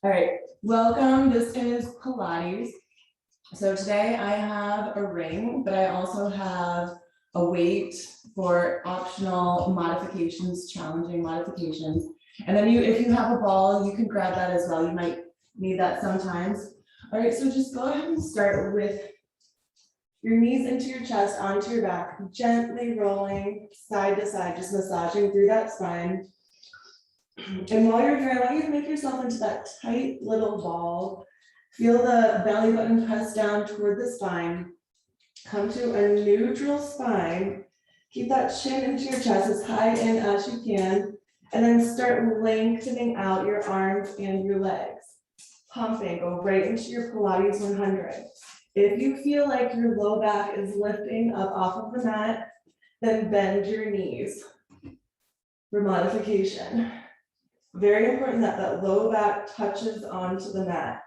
All right, welcome. This is Pilates. So today I have a ring, but I also have a weight for optional modifications, challenging modifications. And then if you have a ball, you can grab that as well. You might need that sometimes. All right, so just go ahead and start with your knees into your chest, onto your back, gently rolling side to side, just massaging through that spine. And while you're here, I want you to make yourself into that tight little ball. Feel the belly button press down toward the spine. Come to a neutral spine. Keep that chin into your chest as high in as you can. And then start lengthening out your arms and your legs. Pumping, go right into your Pilates 100. If you feel like your low back is lifting up off of the mat, then bend your knees for modification. Very important that that low back touches onto the mat.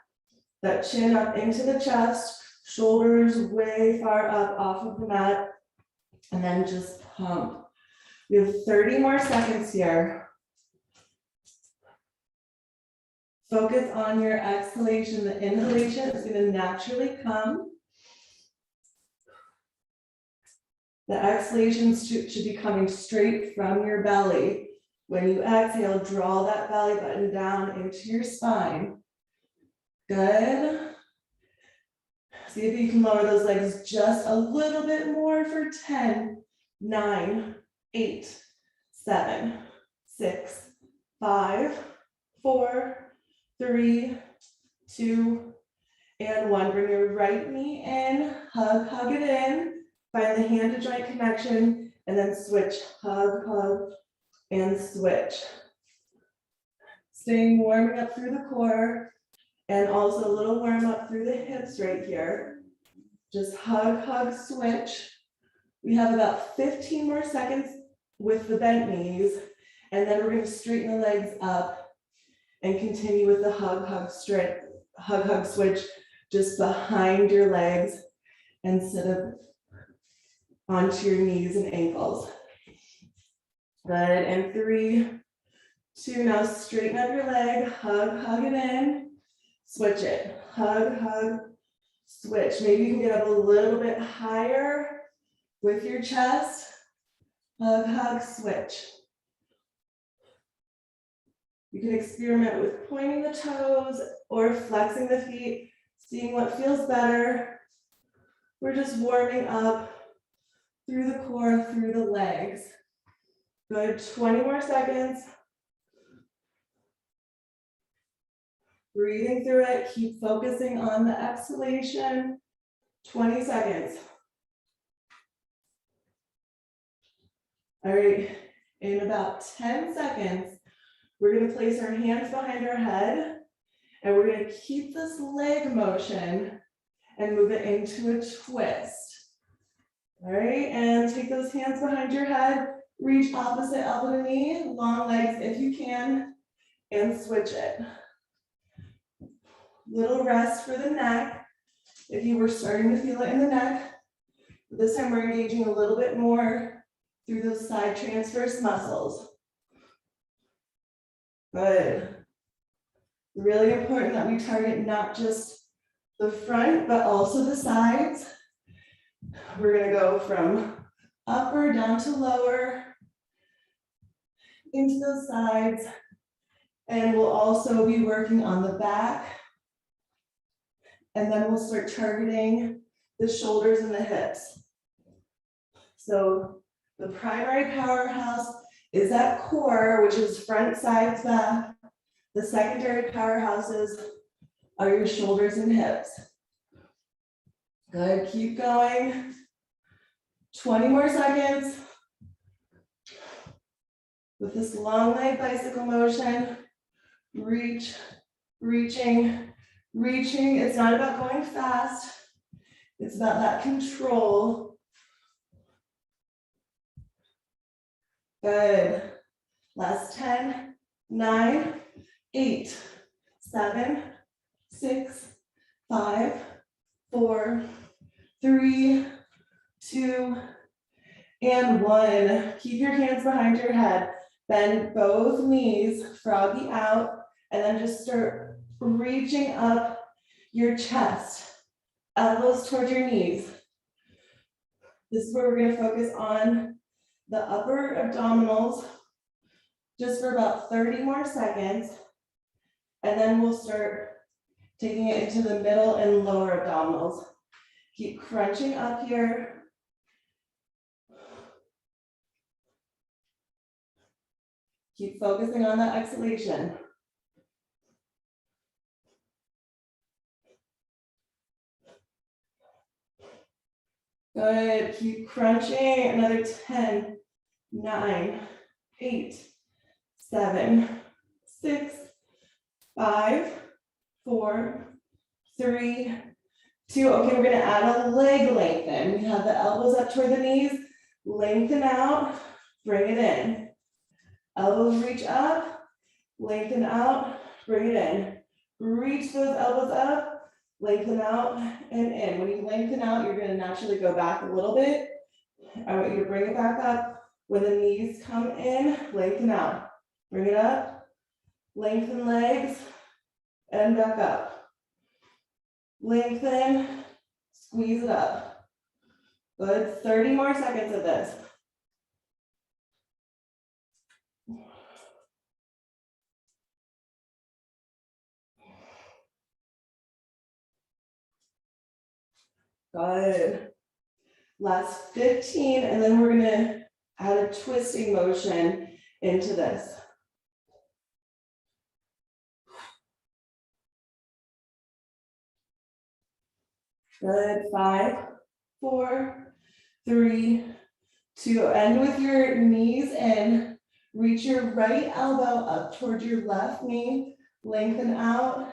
That chin up into the chest, shoulders way far up off of the mat, and then just pump. We have 30 more seconds here. Focus on your exhalation. The inhalation is going to naturally come. The exhalation should be coming straight from your belly. When you exhale, draw that belly button down into your spine. Good. See if you can lower those legs just a little bit more for 10, 9, 8, 7, 6, 5, 4, 3, 2, and 1. Bring your right knee in, hug it in. Find the hand to joint connection, and then switch, hug, and switch. Staying warming up through the core, and also a little warm up through the hips right here. Just hug, switch. We have about 15 more seconds with the bent knees, and then we're going to straighten the legs up and continue with the hug, switch just behind your legs instead of onto your knees and ankles. Good, and 3, 2, now straighten up your leg, hug it in, switch it, hug, switch. Maybe you can get up a little bit higher with your chest, hug, switch. You can experiment with pointing the toes or flexing the feet, seeing what feels better. We're just warming up through the core, through the legs. Good, 20 more seconds. Breathing through it, keep focusing on the exhalation. 20 seconds. All right, in about 10 seconds, we're gonna place our hands behind our head, and we're gonna keep this leg motion and move it into a twist. All right, and take those hands behind your head, reach opposite elbow to knee, long legs if you can, and switch it. Little rest for the neck. If you were starting to feel it in the neck, this time we're engaging a little bit more through those side transverse muscles. Good. Really important that we target not just the front, but also the sides. We're gonna go from upper down to lower, into those sides, and we'll also be working on the back. And then we'll start targeting the shoulders and the hips. So the primary powerhouse is that core, which is front, sides, back. The secondary powerhouses are your shoulders and hips. Good, keep going. 20 more seconds. With this long leg bicycle motion, reach, reaching. It's not about going fast. It's about that control. Good. Last 10, 9, 8, 7, 6, 5, 4, 3, 2, and 1. Keep your hands behind your head. Bend both knees, froggy out, and then just start reaching up your chest, elbows towards your knees. This is where we're going to focus on the upper abdominals just for about 30 more seconds. And then we'll start taking it into the middle and lower abdominals. Keep crunching up here. Keep focusing on that exhalation. Good, keep crunching, another 10, 9, 8, 7, 6, 5, 4, 3, 2. Okay, we're gonna add a leg lengthen. We have the elbows up toward the knees, lengthen out, bring it in. Elbows reach up, lengthen out, bring it in. Reach those elbows up, lengthen out and in. When you lengthen out, you're gonna naturally go back a little bit. I want you to bring it back up. When the knees come in, lengthen out. Bring it up, lengthen legs, and back up. Lengthen, squeeze it up. Good, 30 more seconds of this. Good. Last 15, and then we're gonna add a twisting motion into this. Good, 5, 4, 3, 2, end with your knees in. Reach your right elbow up towards your left knee, lengthen out,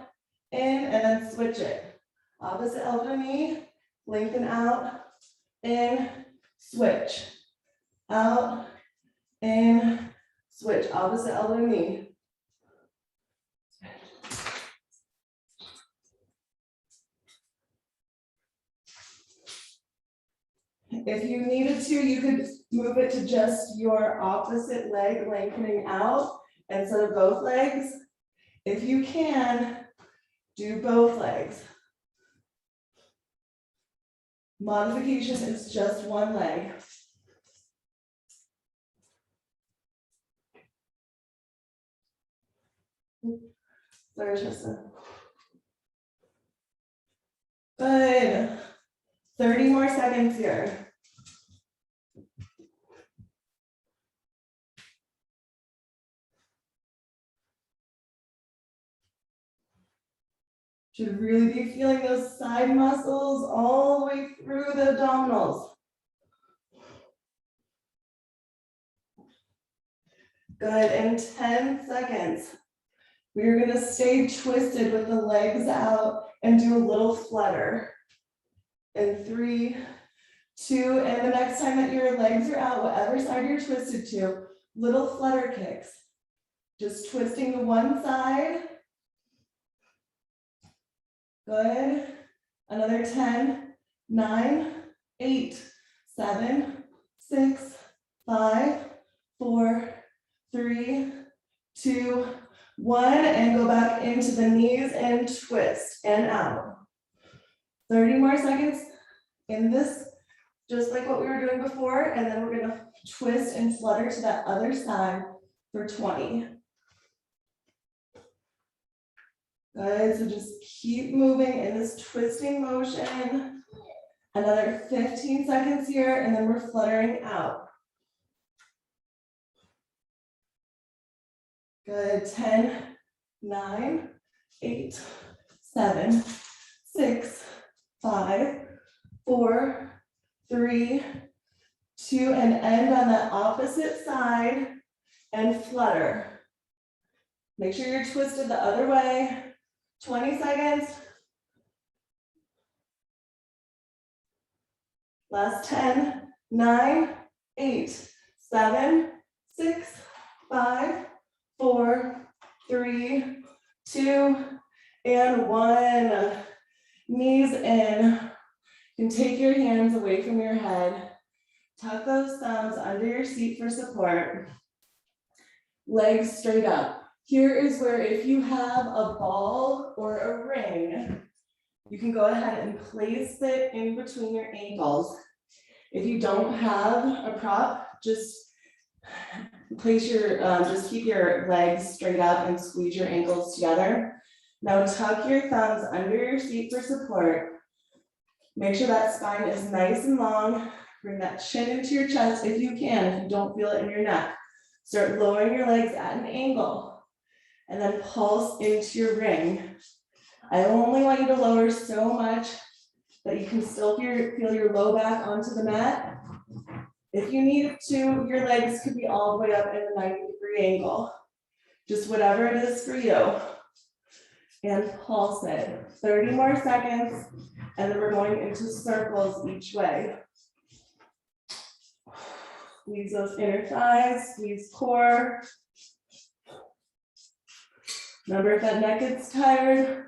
in, and then switch it. Opposite elbow knee, lengthen out, in, switch. Out, in, switch. Opposite elbow knee. If you needed to, you could move it to just your opposite leg lengthening out instead of both legs. If you can, do both legs. Modification is just one leg. Sorry, Tristan. Good. 30 more seconds here. Should really be feeling those side muscles all the way through the abdominals. Good, in 10 seconds. We're gonna stay twisted with the legs out and do a little flutter. In 3, 2, and the next time that your legs are out, whatever side you're twisted to, little flutter kicks. Just twisting to one side. Good. Another 10, 9, 8, 7, 6, 5, 4, 3, 2, 1, and go back into the knees and twist and out. 30 more seconds in this, just like what we were doing before, and then we're gonna twist and flutter to that other side for 20. Good, so just keep moving in this twisting motion. Another 15 seconds here, and then we're fluttering out. Good, 10, 9, 8, 7, 6, 5, 4, 3, 2, and end on the opposite side and flutter. Make sure you're twisted the other way. 20 seconds. Last 10, 9, 8, 7, 6, 5, 4, 3, 2, and 1. Knees in. You can take your hands away from your head. Tuck those thumbs under your seat for support. Legs straight up. Here is where if you have a ball or a ring, you can go ahead and place it in between your ankles. If you don't have a prop, just place your, just keep your legs straight up and squeeze your ankles together. Now tuck your thumbs under your seat for support. Make sure that spine is nice and long. Bring that chin into your chest if you can, if you don't feel it in your neck. Start lowering your legs at an angle and then pulse into your ring. I only want you to lower so much that you can still feel your low back onto the mat. If you need to, your legs could be all the way up in a 90-degree angle. Just whatever it is for you. And pulse it. 30 more seconds, and then we're going into circles each way. Squeeze those inner thighs, squeeze core. Remember, if that neck gets tired,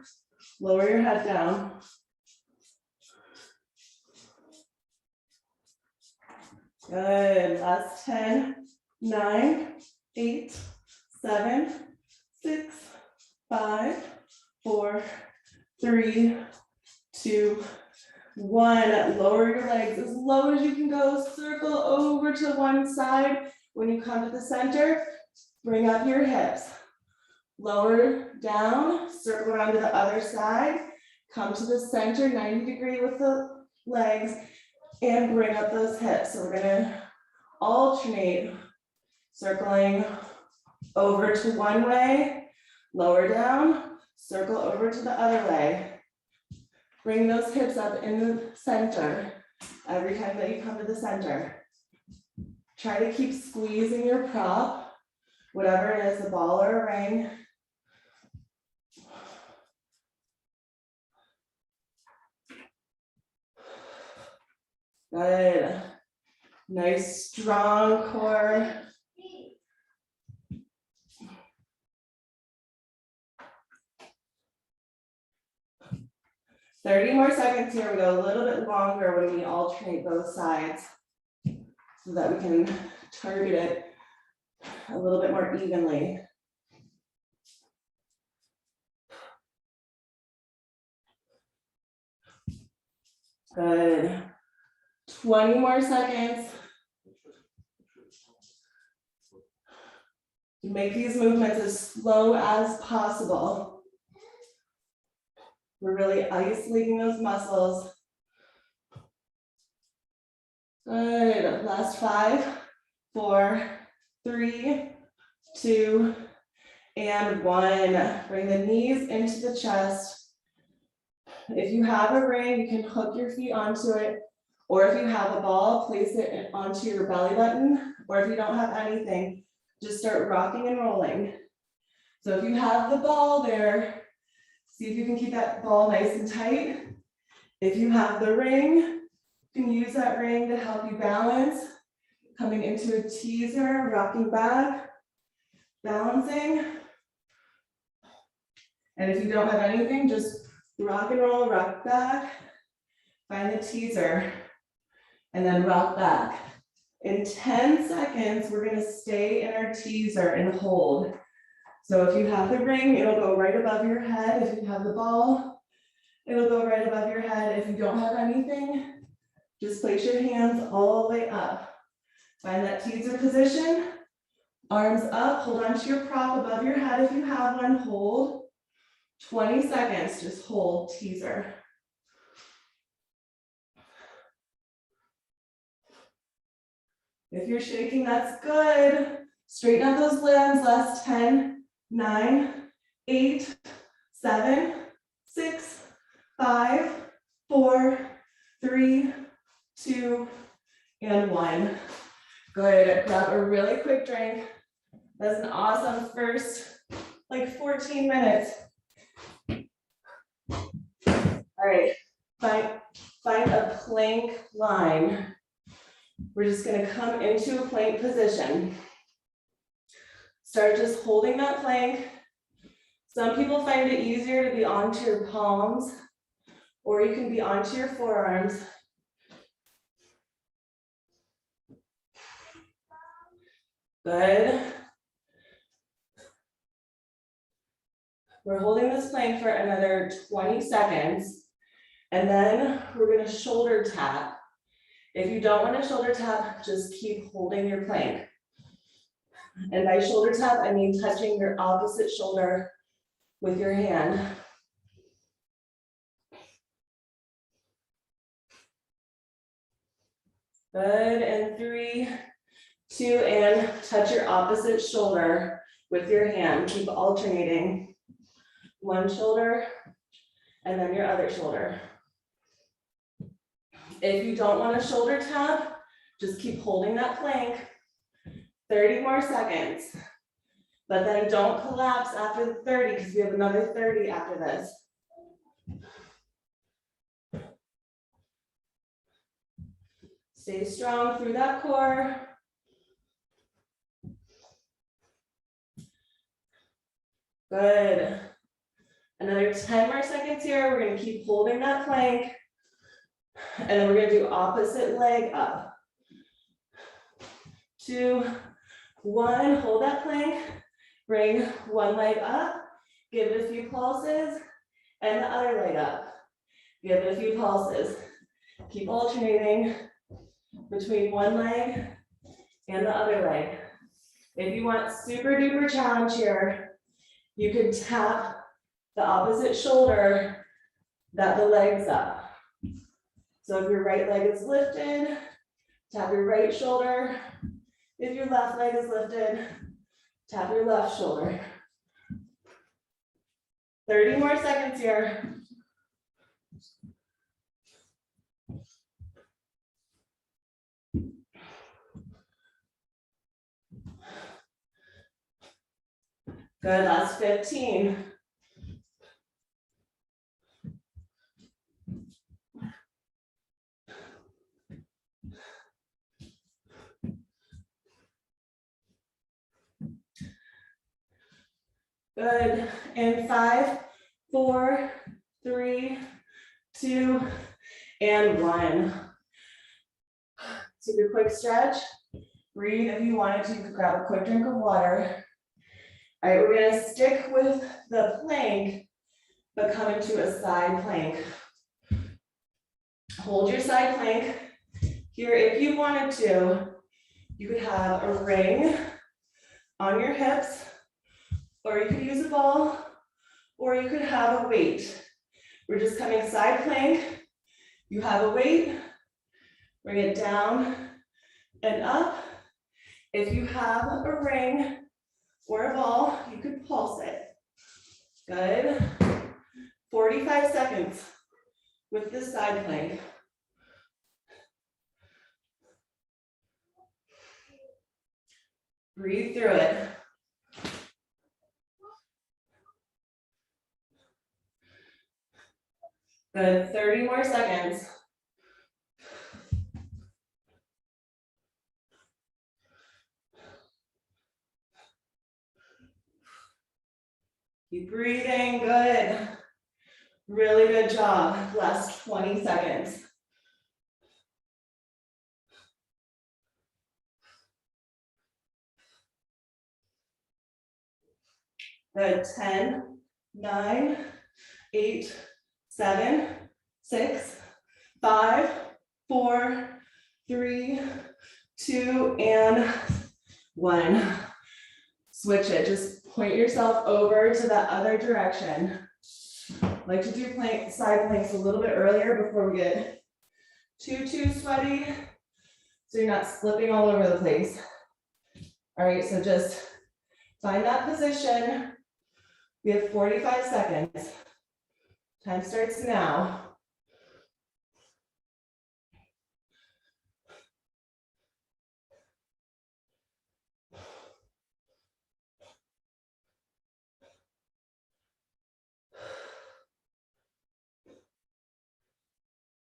lower your head down. Good, last 10, 9, 8, 7, 6, 5, 4, 3, 2, 1. Lower your legs as low as you can go. Circle over to one side. When you come to the center, bring up your hips. Lower down, circle around to the other side. Come to the center, 90-degree with the legs, and bring up those hips. So we're gonna alternate, circling over to one way, lower down, circle over to the other way. Bring those hips up in the center every time that you come to the center. Try to keep squeezing your prop, whatever it is, a ball or a ring. Good. Nice, strong core. "30 more seconds here." We go a little bit longer when we alternate both sides so that we can target it a little bit more evenly. Good. 20 more seconds. Make these movements as slow as possible. We're really isolating those muscles. Good. Last 5, 4, 3, 2, and 1. Bring the knees into the chest. If you have a ring, you can hook your feet onto it. Or if you have a ball, place it onto your belly button. Or if you don't have anything, just start rocking and rolling. So if you have the ball there, see if you can keep that ball nice and tight. If you have the ring, you can use that ring to help you balance. Coming into a teaser, rocking back, balancing. And if you don't have anything, just rock and roll, rock back, find the teaser, and then rock back. In 10 seconds, we're gonna stay in our teaser and hold. So if you have the ring, it'll go right above your head. If you have the ball, it'll go right above your head. If you don't have anything, just place your hands all the way up. Find that teaser position, arms up, hold on to your prop above your head if you have one, hold. 20 seconds, just hold teaser. If you're shaking, that's good. Straighten out those limbs, last 10, 9, 8, 7, 6, 5, 4, 3, 2, and 1. Good, grab a really quick drink. That's an awesome first, 14 minutes. All right, find a plank line. We're just gonna come into a plank position. Start just holding that plank. Some people find it easier to be onto your palms, or you can be onto your forearms. Good. We're holding this plank for another 20 seconds, and then we're gonna shoulder tap. If you don't want to shoulder tap, just keep holding your plank. And by shoulder tap, I mean touching your opposite shoulder with your hand. Good, and 3, 2, and touch your opposite shoulder with your hand. Keep alternating. One shoulder, and then your other shoulder. If you don't want to shoulder tap, just keep holding that plank. 30 more seconds. But then don't collapse after the 30 because we have another 30 after this. Stay strong through that core. Good. Another 10 more seconds here. We're going to keep holding that plank. And then we're going to do opposite leg up. 2, 1. Hold that plank. Bring one leg up. Give it a few pulses. And the other leg up. Give it a few pulses. Keep alternating between one leg and the other leg. If you want super duper challenge here, you can tap the opposite shoulder that the leg's up. So if your right leg is lifted, tap your right shoulder. If your left leg is lifted, tap your left shoulder. 30 more seconds here. Good, last 15. Good, and 5, 4, 3, 2, and 1. Super quick stretch. Breathe if you wanted to. You could grab a quick drink of water. All right, we're gonna stick with the plank, but come into a side plank. Hold your side plank. Here, if you wanted to, you could have a ring on your hips, or you could use a ball, or you could have a weight. We're just coming side plank. You have a weight, bring it down and up. If you have a ring or a ball, you could pulse it. Good. 45 seconds with this side plank. Breathe through it. Good, 30 more seconds. Keep breathing, good. Really good job. Last 20 seconds. Good, 10, 9, 8, 7, 6, 5, 4, 3, 2, and 1. Switch it, just point yourself over to that other direction. Like to do side planks a little bit earlier before we get too sweaty, so you're not slipping all over the place. All right, so just find that position. We have 45 seconds. Time starts now.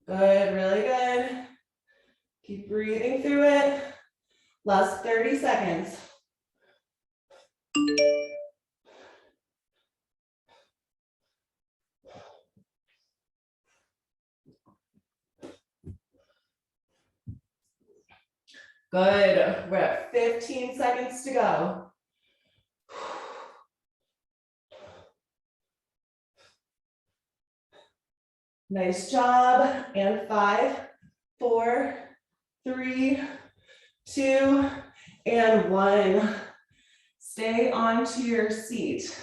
Good, really good. Keep breathing through it. Last 30 seconds. Good, we're at 15 seconds to go. Nice job. And 5, 4, 3, 2, and 1. Stay onto your seat.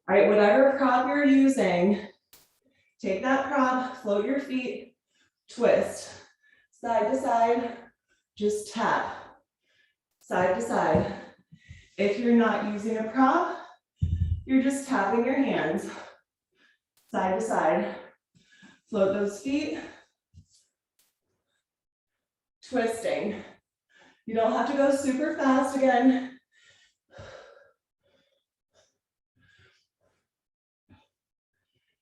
All right, whatever prop you're using, take that prop, float your feet, twist, side to side, just tap, side to side. If you're not using a prop, you're just tapping your hands, side to side. Float those feet, twisting. You don't have to go super fast again.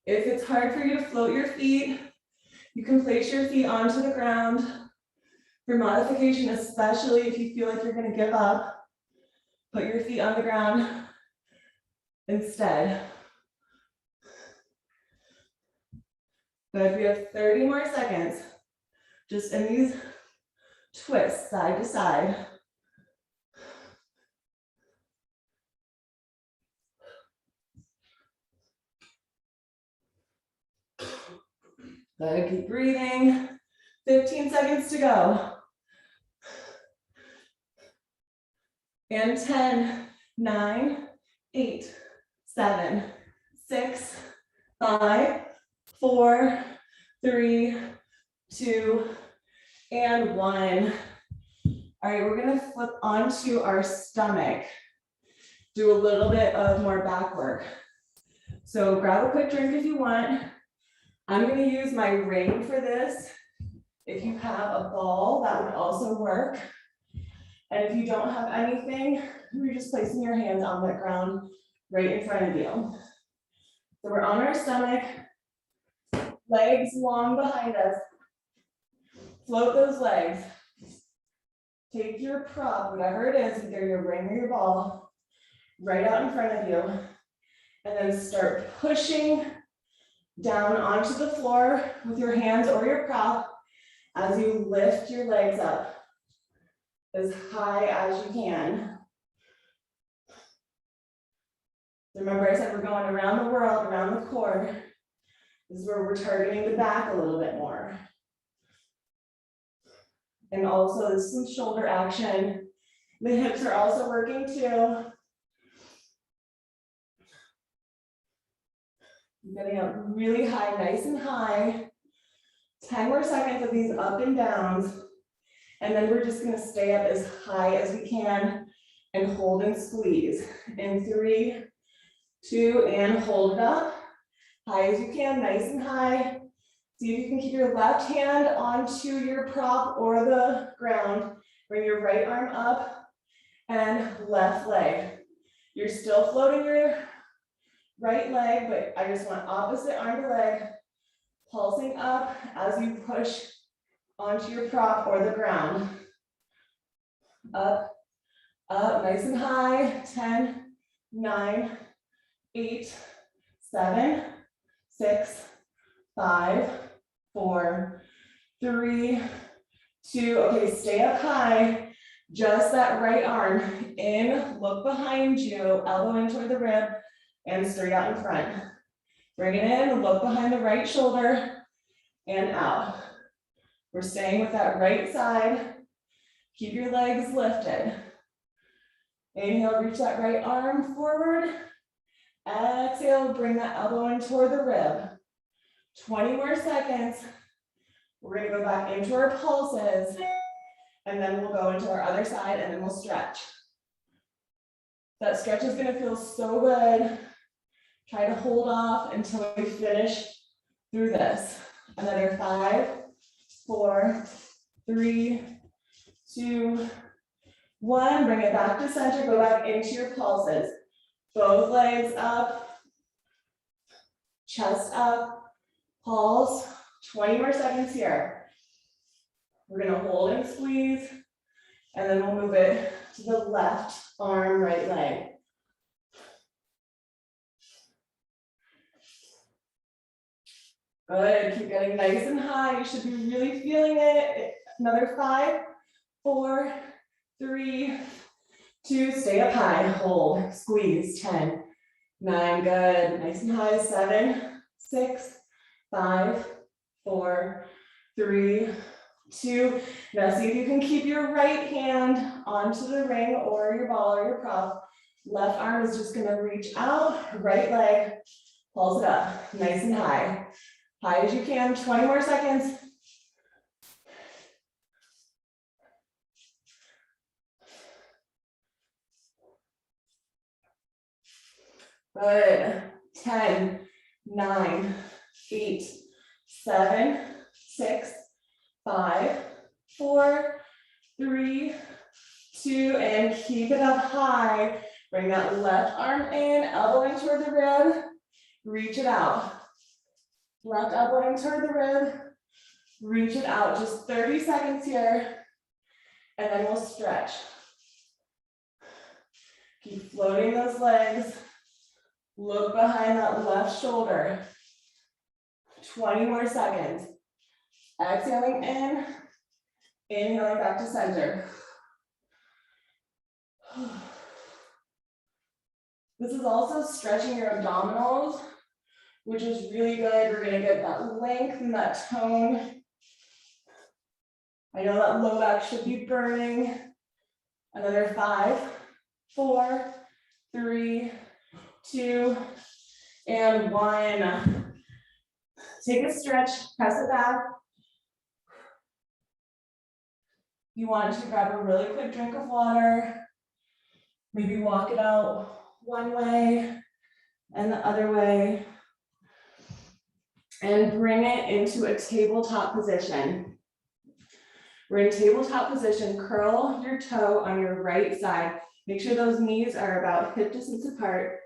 If it's hard for you to float your feet, you can place your feet onto the ground. For modification, especially if you feel like you're going to give up, put your feet on the ground instead. Good, we have 30 more seconds. Just in these twists, side to side. Good, keep breathing. 15 seconds to go. And 10, 9, 8, 7, 6, 5, 4, 3, 2, and 1. All right, we're gonna flip onto our stomach. Do a little bit of more back work. So grab a quick drink if you want. I'm gonna use my ring for this. If you have a ball, that would also work. And if you don't have anything, you're just placing your hands on the ground right in front of you. So we're on our stomach, legs long behind us. Float those legs. Take your prop, whatever it is, either your ring or your ball, right out in front of you. And then start pushing down onto the floor with your hands or your prop as you lift your legs up as high as you can. Remember, I said we're going around the world, around the core. This is where we're targeting the back a little bit more. And also, this is some shoulder action. The hips are also working too. Getting up really high, nice and high. 10 more seconds of these up and downs. And then we're just gonna stay up as high as we can and hold and squeeze. In 3, 2, and hold it up. High as you can, nice and high. See if you can keep your left hand onto your prop or the ground. Bring your right arm up and left leg. You're still floating your right leg, but I just want opposite arm to leg, pulsing up as you push onto your prop or the ground. Up, up, nice and high. 10, 9, 8, 7, 6, 5, 4, 3, 2. Okay, stay up high. Just that right arm in, look behind you, elbow in toward the rib, and straight out in front. Bring it in, look behind the right shoulder, and out. We're staying with that right side. Keep your legs lifted. Inhale, reach that right arm forward. Exhale, bring that elbow in toward the rib. 20 more seconds. We're gonna go back into our pulses, and then we'll go into our other side, and then we'll stretch. That stretch is gonna feel so good. Try to hold off until we finish through this. Another 5, 4, 3, 2, 1. Bring it back to center, go back into your pulses. Both legs up, chest up, pulse. 20 more seconds here. We're gonna hold and squeeze, and then we'll move it to the left arm, right leg. Good, keep getting nice and high. You should be really feeling it. Another 5, 4, 3, 2, stay up high, hold, squeeze. 10, 9, good, nice and high. 7, 6, 5, 4, 3, 2. Now see if you can keep your right hand onto the ring or your ball or your prop. Left arm is just gonna reach out, right leg pulls it up, nice and high. High as you can, 20 more seconds. Good. 10, 9, 8, 7, 6, 5, 4, 3, 2, and keep it up high. Bring that left arm in, elbow in toward the rib, reach it out. Left elbow in toward the rib, reach it out. Just 30 seconds here, and then we'll stretch. Keep floating those legs. Look behind that left shoulder. 20 more seconds. Exhaling in, inhaling back to center. This is also stretching your abdominals, which is really good. We're gonna get that length and that tone. I know that low back should be burning. Another 5, 4, 3, 2, and 1. Take a stretch, press it back. You want to grab a really quick drink of water. Maybe walk it out one way and the other way. And bring it into a tabletop position. We're in tabletop position. Curl your toe on your right side. Make sure those knees are about hip distance apart.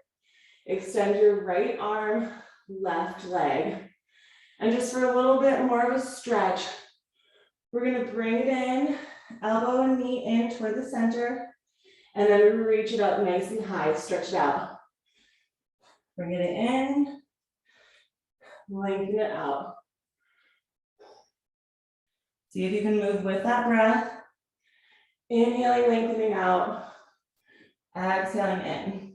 Extend your right arm, left leg. And just for a little bit more of a stretch, we're gonna bring it in, elbow and knee in toward the center, and then we reach it up nice and high, stretch it out. Bring it in, lengthen it out. See if you can move with that breath. Inhaling, lengthening out, exhaling in.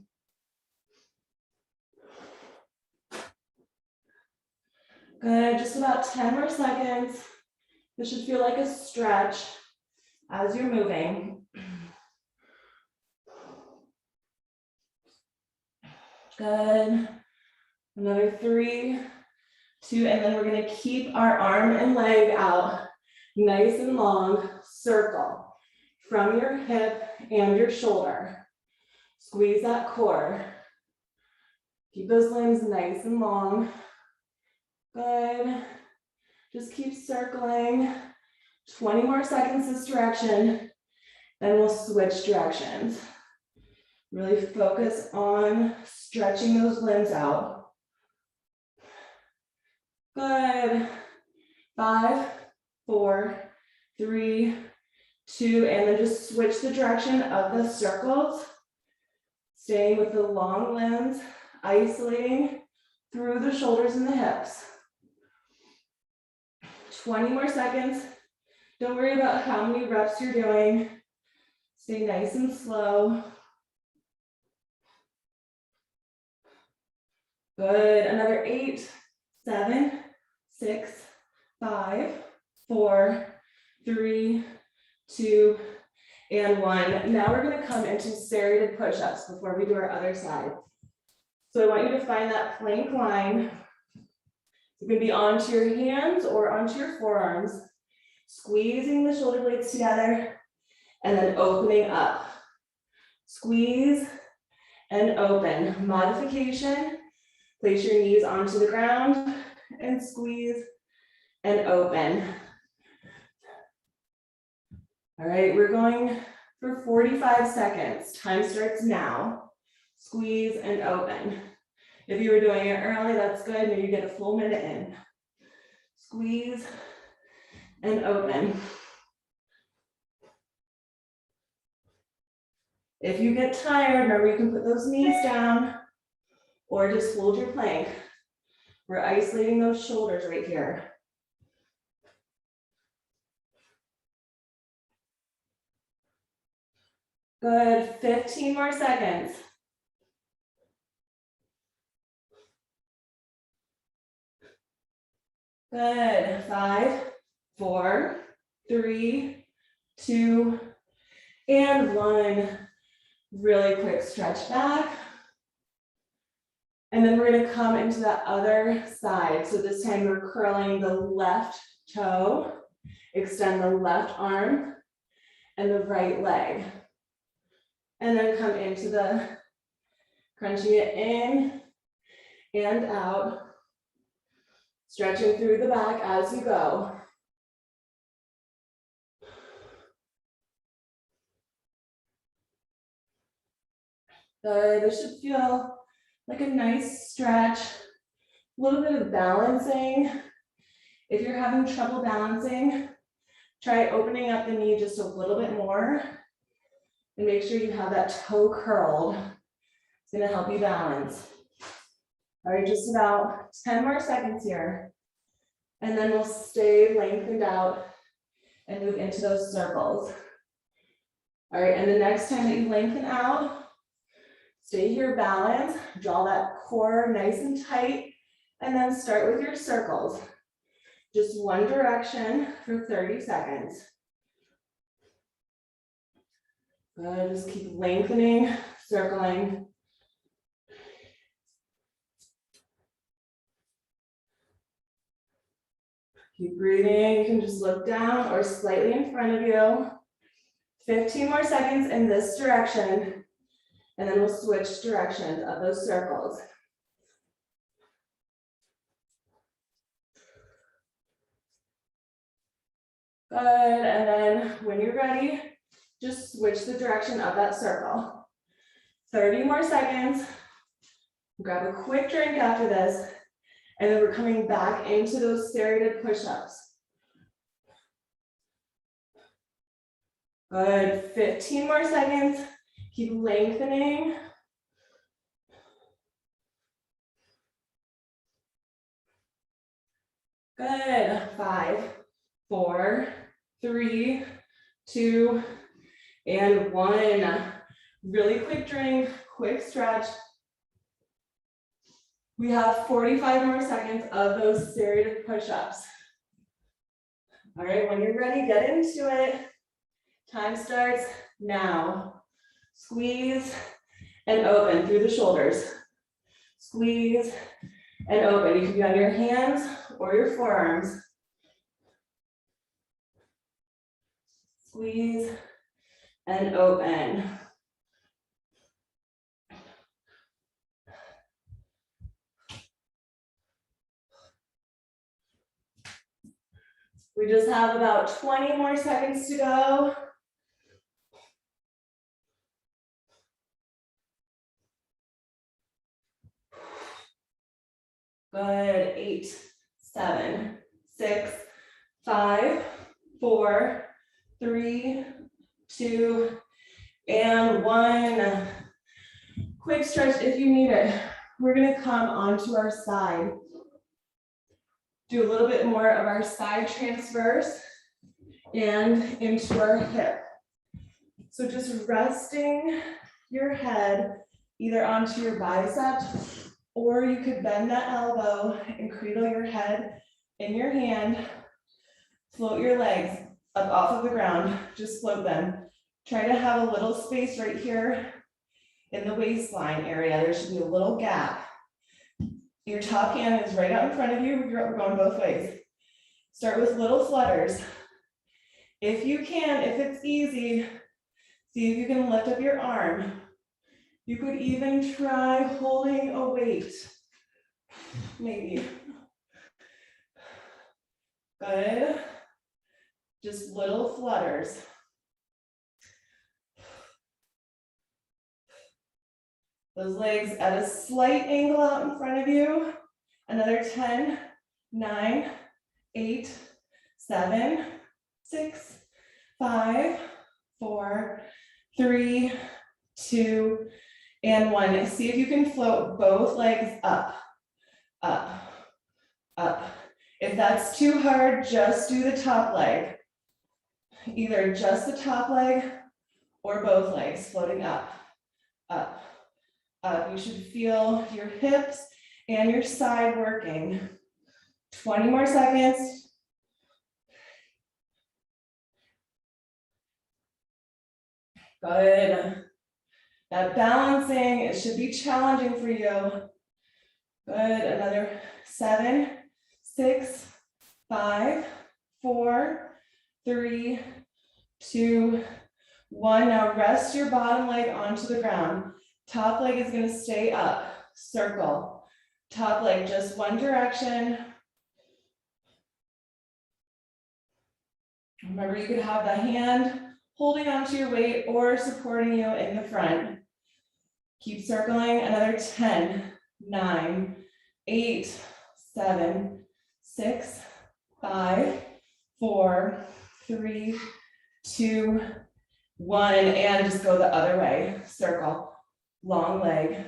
Good, just about 10 more seconds. This should feel like a stretch as you're moving. Good. Another 3, 2, and then we're gonna keep our arm and leg out nice and long. Circle from your hip and your shoulder. Squeeze that core. Keep those limbs nice and long. Good. Just keep circling. 20 more seconds this direction. Then we'll switch directions. Really focus on stretching those limbs out. Good. 5, 4, 3, 2, and then just switch the direction of the circles. Staying with the long limbs, isolating through the shoulders and the hips. 20 more seconds. Don't worry about how many reps you're doing. Stay nice and slow. Good. Another 8, 7, 6, 5, 4, 3, 2, and 1. Now we're going to come into serrated push-ups before we do our other side. So I want you to find that plank line. You can be onto your hands or onto your forearms, squeezing the shoulder blades together and then opening up. Squeeze and open. Modification, place your knees onto the ground and squeeze and open. All right, we're going for 45 seconds. Time starts now. Squeeze and open. If you were doing it early, that's good. Maybe get a full minute in. Squeeze and open. If you get tired, remember you can put those knees down or just hold your plank. We're isolating those shoulders right here. Good, 15 more seconds. Good. 5, 4, 3, 2, and 1. Really quick stretch back. And then we're going to come into the other side. So this time we're curling the left toe, extend the left arm and the right leg. And then come into the crunching it in and out, stretching through the back as you go. Good. This should feel like a nice stretch, a little bit of balancing. If you're having trouble balancing, try opening up the knee just a little bit more and make sure you have that toe curled. It's going to help you balance. All right, just about 10 more seconds here. And then we'll stay lengthened out and move into those circles. All right, and the next time that you lengthen out, stay here, balance, draw that core nice and tight, and then start with your circles. Just one direction for 30 seconds. Good, just keep lengthening, circling. Keep breathing, you can just look down or slightly in front of you. 15 more seconds in this direction, and then we'll switch directions of those circles. Good, and then when you're ready, just switch the direction of that circle. 30 more seconds. Grab a quick drink after this, and then we're coming back into those serrated push-ups. Good, 15 more seconds. Keep lengthening. Good, 5, 4, 3, 2, and 1. Really quick drink, quick stretch. We have 45 more seconds of those serrated push-ups. All right, when you're ready, get into it. Time starts now. Squeeze and open through the shoulders. Squeeze and open. You can be on your hands or your forearms. Squeeze and open. We just have about 20 more seconds to go. Good, 8, 7, 6, 5, 4, 3, 2, and 1. Quick stretch if you need it. We're gonna come onto our side. Do a little bit more of our side transverse and into our hip. So just resting your head either onto your bicep, or you could bend that elbow and cradle your head in your hand. Float your legs up off of the ground, just float them. Try to have a little space right here in the waistline area. There should be a little gap. Your top hand is right out in front of you. We're going both ways. Start with little flutters. If you can, if it's easy, see if you can lift up your arm. You could even try holding a weight, maybe. Good. Just little flutters. Those legs at a slight angle out in front of you. Another 10, 9, 8, 7, 6, 5, 4, 3, 2, and 1. See if you can float both legs up, up, up. If that's too hard, just do the top leg. Either just the top leg or both legs floating up, up, up. You should feel your hips and your side working. 20 more seconds. Good. That balancing, it should be challenging for you. Good, another 7, 6, 5, 4, 3, 2, 1. Now rest your bottom leg onto the ground. Top leg is gonna stay up, circle. Top leg, just one direction. Remember, you could have the hand holding onto your weight or supporting you in the front. Keep circling, another 10, 9, 8, 7, 6, 5, 4, 3, 2, 1, and just go the other way, circle, long leg.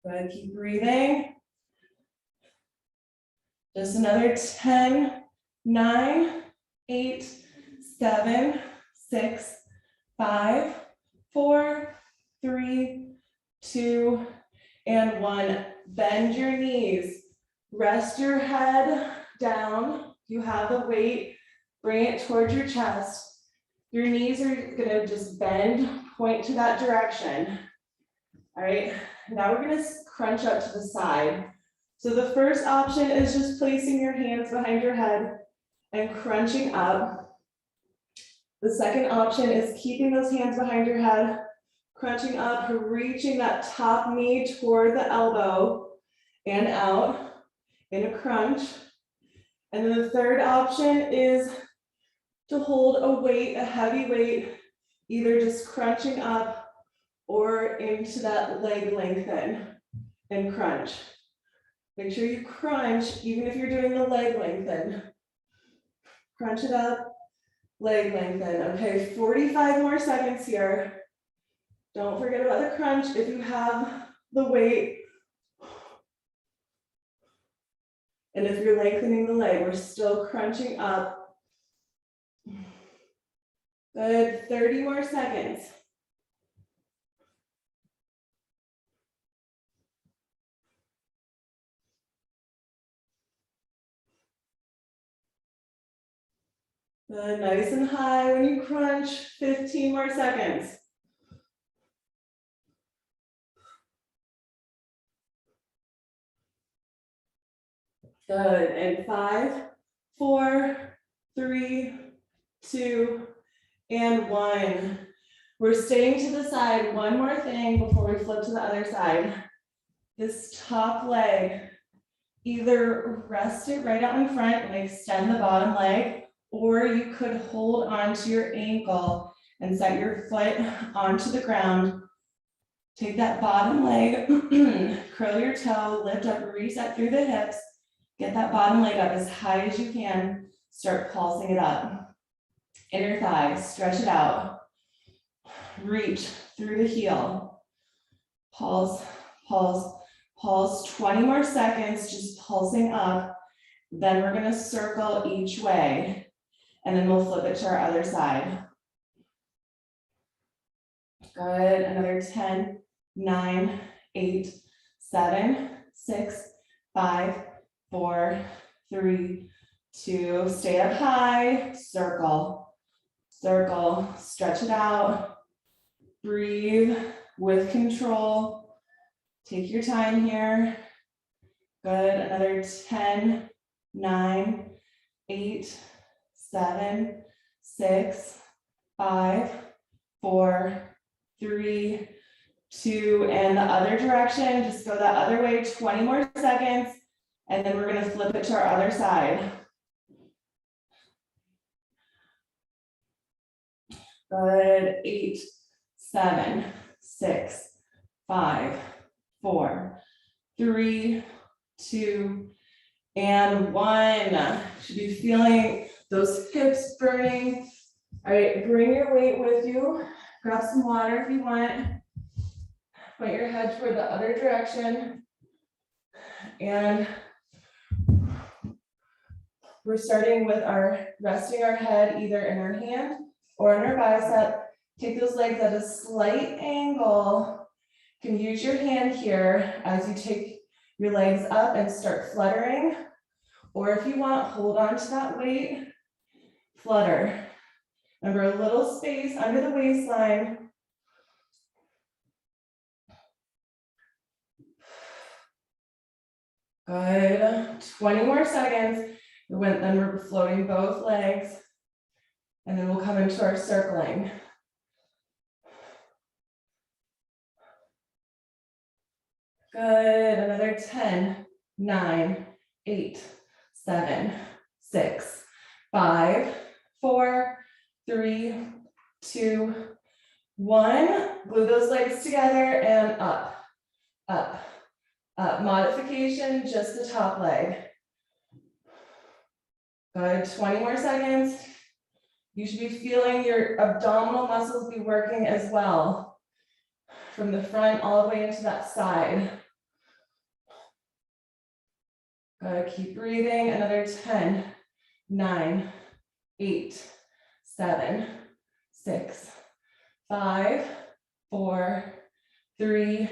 Good, keep breathing. Just another 10, 9, 8, 7, 6, 5, 4, 3, 2, and 1. Bend your knees. Rest your head down. You have the weight. Bring it towards your chest. Your knees are gonna just bend, point to that direction. All right, now we're gonna crunch up to the side. So the first option is just placing your hands behind your head and crunching up. The second option is keeping those hands behind your head, crunching up, reaching that top knee toward the elbow and out in a crunch. And then the third option is to hold a weight, a heavy weight, either just crunching up or into that leg lengthen and crunch. Make sure you crunch, even if you're doing the leg lengthen. Crunch it up, leg lengthen. Okay, 45 more seconds here. Don't forget about the crunch if you have the weight. And if you're lengthening the leg, we're still crunching up. Good, 30 more seconds. Good, nice and high when you crunch, 15 more seconds. Good, and 5, 4, 3, 2, and 1. We're staying to the side. One more thing before we flip to the other side. This top leg, either rest it right out in front and extend the bottom leg, or you could hold onto your ankle and set your foot onto the ground. Take that bottom leg, curl your toe, lift up, reset through the hips. Get that bottom leg up as high as you can. Start pulsing it up. Inner thigh, stretch it out. Reach through the heel. Pulse, pulse, pulse. 20 more seconds, just pulsing up. Then we're gonna circle each way. And then we'll flip it to our other side. Good, another 10, 9, 8, 7, 6, 5, 4, 3, 2, stay up high, circle, circle, stretch it out, breathe with control, take your time here. Good, another 10, 9, 8, 7, 6, 5, 4, 3, 2, and the other direction, just go that other way, 20 more seconds. And then we're gonna flip it to our other side. Good, 8, 7, 6, 5, 4, 3, 2, and 1. Should be feeling those hips burning. All right, bring your weight with you. Grab some water if you want. Point your head toward the other direction. And we're starting with resting our head either in our hand or in our bicep. Take those legs at a slight angle. You can use your hand here as you take your legs up and start fluttering. Or if you want, hold on to that weight, flutter. Remember, a little space under the waistline. Good, 20 more seconds. Then we're floating both legs. And then we'll come into our circling. Good, another 10, 9, 8, 7, 6, 5, 4, 3, 2, 1. Glue those legs together and up, up, up. Modification, just the top leg. Good, 20 more seconds. You should be feeling your abdominal muscles be working as well. From the front all the way into that side. Good, keep breathing. Another 10, 9, 8, 7, 6, 5, 4, 3,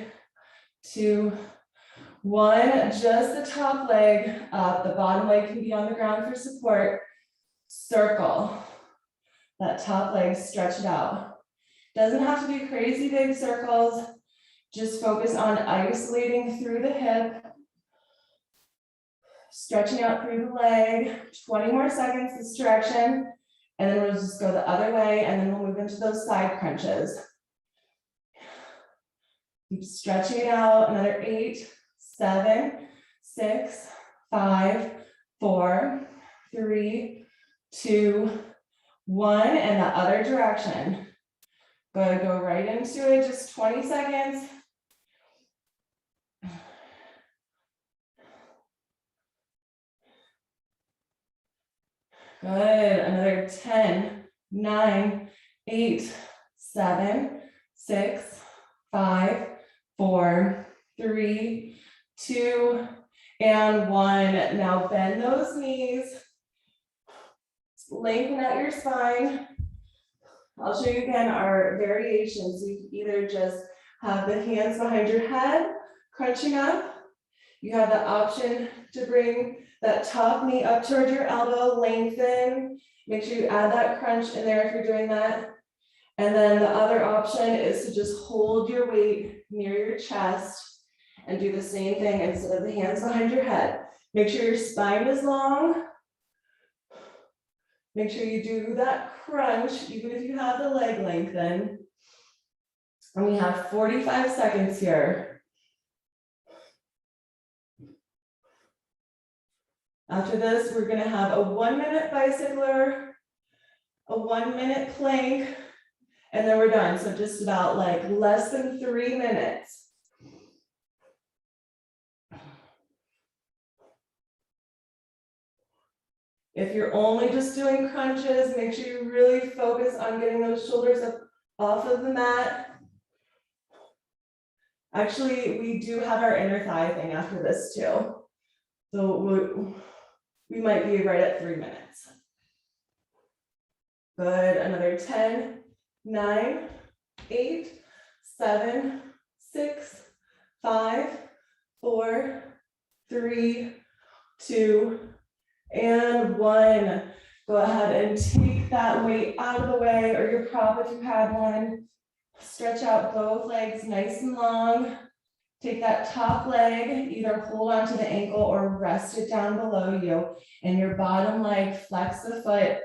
2, 1. Just the top leg up. The bottom leg can be on the ground for support. Circle. That top leg, stretch it out. Doesn't have to be crazy big circles. Just focus on isolating through the hip. Stretching out through the leg. 20 more seconds this direction. And then we'll just go the other way, and then we'll move into those side crunches. Keep stretching it out. Another 8, 7, 6, 5, 4, 3, 2, 1, and the other direction. Good, go right into it, just 20 seconds. Good, another 10, 9, 8, 7, 6, 5, 4, 3, 2, and 1. Now bend those knees. Lengthen out your spine. I'll show you again our variations. You can either just have the hands behind your head, crunching up. You have the option to bring that top knee up toward your elbow, lengthen. Make sure you add that crunch in there if you're doing that. And then the other option is to just hold your weight near your chest and do the same thing instead of the hands behind your head. Make sure your spine is long. Make sure you do that crunch, even if you have the leg lengthen. And we have 45 seconds here. After this, we're gonna have a 1-minute bicycler, a 1-minute plank, and then we're done. So just about like less than 3 minutes. If you're only just doing crunches, make sure you really focus on getting those shoulders up off of the mat. Actually, we do have our inner thigh thing after this too. So we might be right at 3 minutes. Good, another 10, 9, 8, 7, 6, 5, 4, 3, 2, and 1. Go ahead and take that weight out of the way, or your prop if you had one. Stretch out both legs nice and long. Take that top leg, either hold onto the ankle or rest it down below you. And your bottom leg, flex the foot,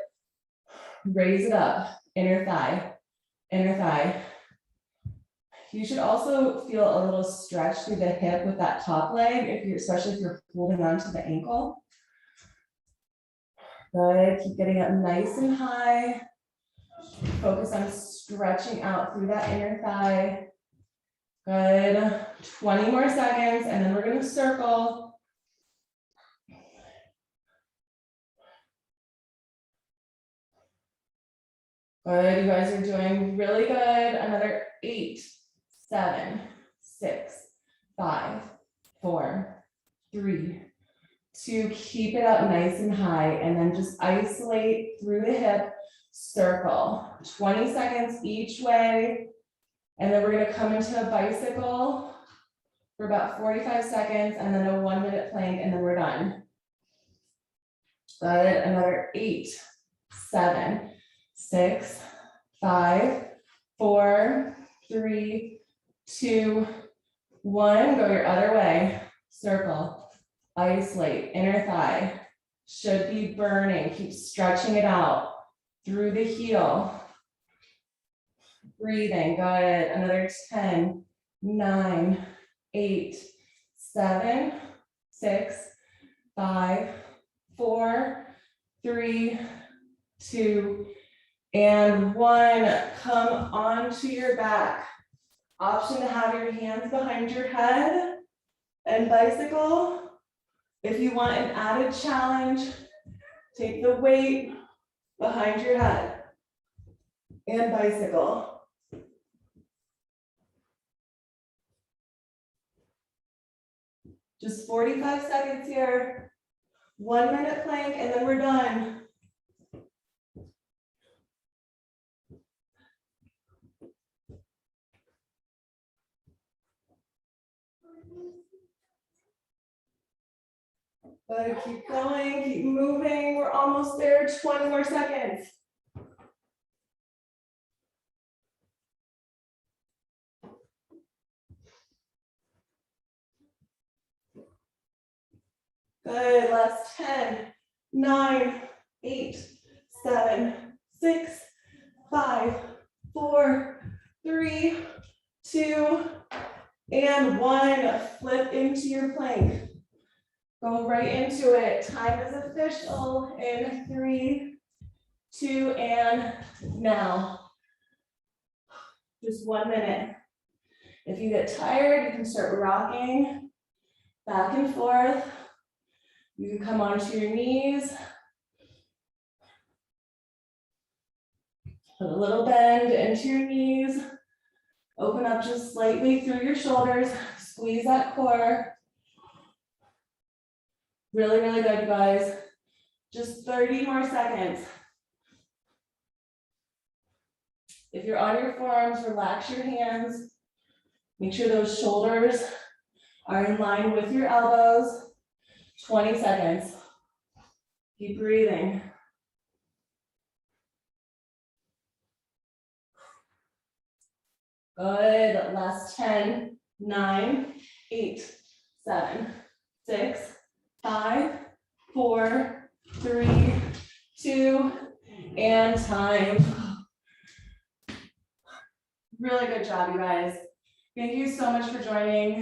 raise it up, inner thigh, inner thigh. You should also feel a little stretch through the hip with that top leg, especially if you're holding onto the ankle. Good, keep getting up nice and high. Focus on stretching out through that inner thigh. Good, 20 more seconds, and then we're gonna circle. Good, you guys are doing really good. Another 8, 7, 6, 5, 4, 3, 2, keep it up nice and high, and then just isolate through the hip, circle. 20 seconds each way, and then we're gonna come into a bicycle. for about 45 seconds, and then a 1 minute plank, and then we're done. Good, another 8, 7, 6, 5, 4, 3, 2, 1. Go your other way. Circle, isolate, inner thigh. Should be burning. Keep stretching it out through the heel. Breathing, good. Another 10, 9, 8, 7, 6, 5, 4, 3, 2, and 1. Come onto your back. Option to have your hands behind your head and bicycle. If you want an added challenge, take the weight behind your head and bicycle. Just 45 seconds here. 1 minute plank, and then we're done. Good, keep going, keep moving. We're almost there, 20 more seconds. Good, last 10, 9, 8, 7, 6, 5, 4, 3, 2, and 1. Flip into your plank. Go right into it. Time is official in 3, 2, and now. Just 1 minute. If you get tired, you can start rocking back and forth. You can come onto your knees. Put a little bend into your knees. Open up just slightly through your shoulders. Squeeze that core. Really, really good, you guys. Just 30 more seconds. If you're on your forearms, relax your hands. Make sure those shoulders are in line with your elbows. 20 seconds. Keep breathing. Good. Last 10, 9, 8, 7, 6, 5, 4, 3, 2, and time. Really good job, you guys. Thank you so much for joining.